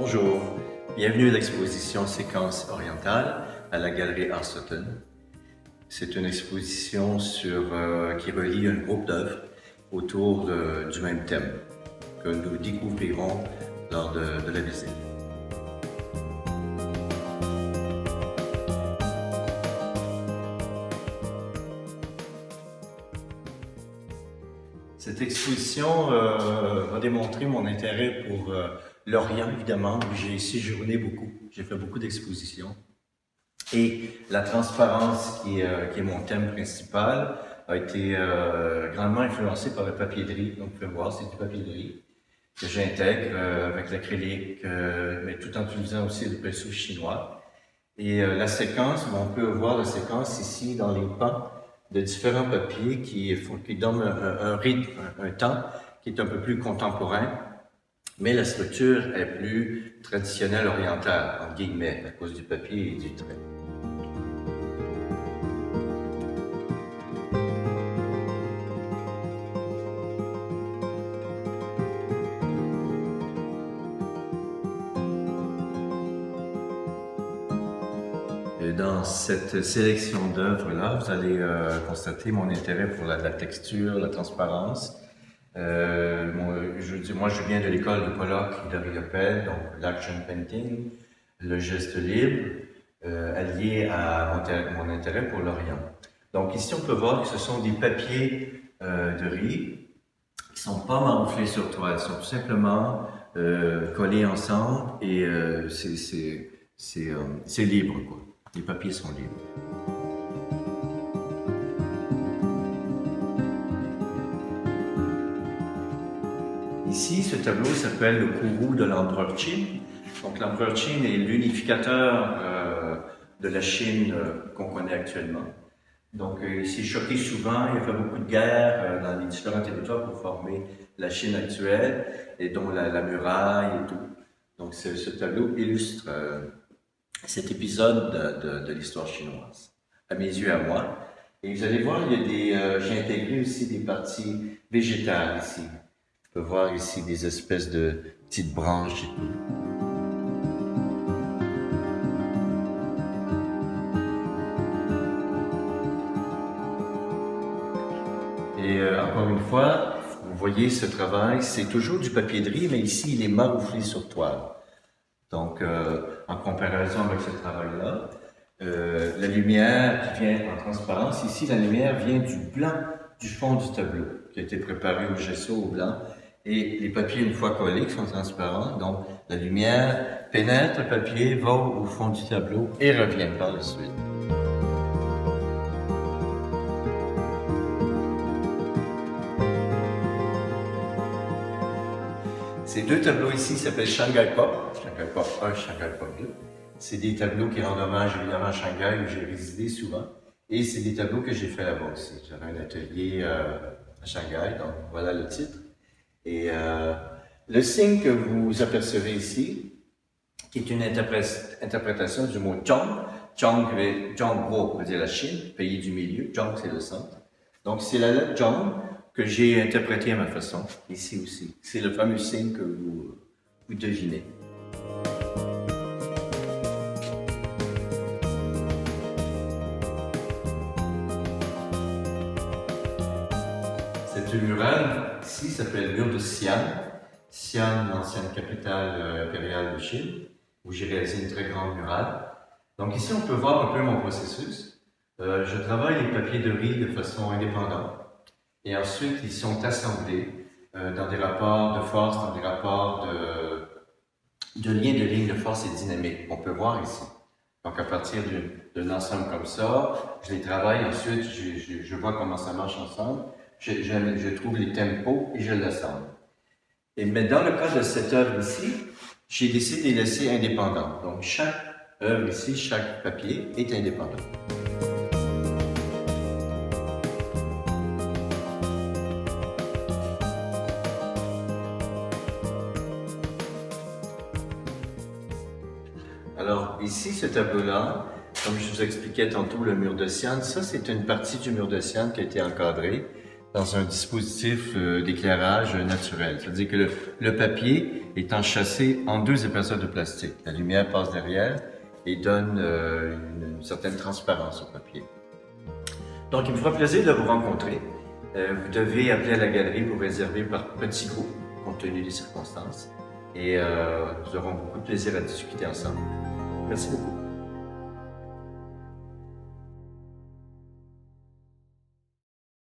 Bonjour, bienvenue à l'exposition Séquence orientale à la Galerie Arstotten. C'est une exposition qui relie un groupe d'œuvres autour du même thème que nous découvrirons lors de la visite. Cette exposition va démontrer mon intérêt pour l'Orient, évidemment, où j'ai séjourné beaucoup. J'ai fait beaucoup d'expositions. Et la transparence, qui est mon thème principal, a été grandement influencée par le papier de riz. Donc, vous pouvez voir, c'est du papier de riz que j'intègre avec l'acrylique, mais tout en utilisant aussi le pinceau chinois. Et la séquence, on peut voir la séquence ici dans les pans de différents papiers qui donnent un rythme, un temps qui est un peu plus contemporain, mais la structure est plus traditionnelle orientale, en guillemets, à cause du papier et du trait. Et dans cette sélection d'œuvres-là, vous allez constater mon intérêt pour la texture, la transparence. Moi, je viens de l'école de Pollock et de Riopelle, donc l'action painting, le geste libre, allié à mon intérêt pour l'Orient. Donc ici, on peut voir que ce sont des papiers de riz qui ne sont pas marouflés sur toile, ils sont tout simplement collés ensemble et c'est libre, quoi. Les papiers sont libres. Ici, ce tableau s'appelle le Kourou de l'empereur Qin. Donc l'empereur Qin est l'unificateur de la Chine qu'on connaît actuellement. Donc il s'est choqué souvent, il a fait beaucoup de guerres dans les différents territoires pour former la Chine actuelle, et dont la muraille et tout. Donc ce tableau illustre cet épisode de l'histoire chinoise, à mes yeux, à moi. Et vous allez voir, j'ai intégré aussi des parties végétales ici. On peut voir ici des espèces de petites branches et tout. Et encore une fois, vous voyez ce travail, c'est toujours du papier de riz, mais ici il est marouflé sur toile. Donc, en comparaison avec ce travail-là, la lumière qui vient en transparence, ici la lumière vient du blanc du fond du tableau, qui a été préparé au gesso au blanc. Et les papiers, une fois collés, sont transparents, donc la lumière pénètre le papier, va au fond du tableau et revient par la suite. Ces deux tableaux ici s'appellent Shanghai Pop 1, Shanghai Pop 2. C'est des tableaux qui rendent hommage évidemment à Shanghai où j'ai résidé souvent. Et c'est des tableaux que j'ai fait là-bas aussi. J'avais un atelier à Shanghai, donc voilà le titre. Et le signe que vous apercevez ici, qui est une interprétation du mot Zhong. Zhongguo veut dire la Chine, pays du milieu. Zhong, c'est le centre. Donc c'est la lettre Zhong que j'ai interprétée à ma façon, ici aussi. C'est le fameux signe que vous devinez. Cette murale ici s'appelle Mur de Xi'an. Xi'an, l'ancienne capitale impériale de Chine, où j'ai réalisé une très grande murale. Donc ici, on peut voir un peu mon processus. Je travaille les papiers de riz de façon indépendante. Et ensuite, ils sont assemblés dans des rapports de force, dans des rapports de liens de lignes de force et dynamique. On peut voir ici. Donc à partir d'un ensemble comme ça, je les travaille. Ensuite, je vois comment ça marche ensemble. Je trouve les tempos et je l'assemble. Mais dans le cas de cette œuvre ici, j'ai décidé de les laisser indépendants. Donc chaque œuvre ici, chaque papier est indépendant. Alors ici, ce tableau-là, comme je vous expliquais tantôt, le mur de Xi'an, ça c'est une partie du mur de Xi'an qui a été encadrée dans un dispositif d'éclairage naturel. C'est-à-dire que le papier est enchâssé en deux épaisseurs de plastique. La lumière passe derrière et donne une certaine transparence au papier. Donc, il me fera plaisir de vous rencontrer. Vous devez appeler à la galerie pour réserver par petits groupes, compte tenu des circonstances. Et nous aurons beaucoup de plaisir à discuter ensemble. Merci beaucoup.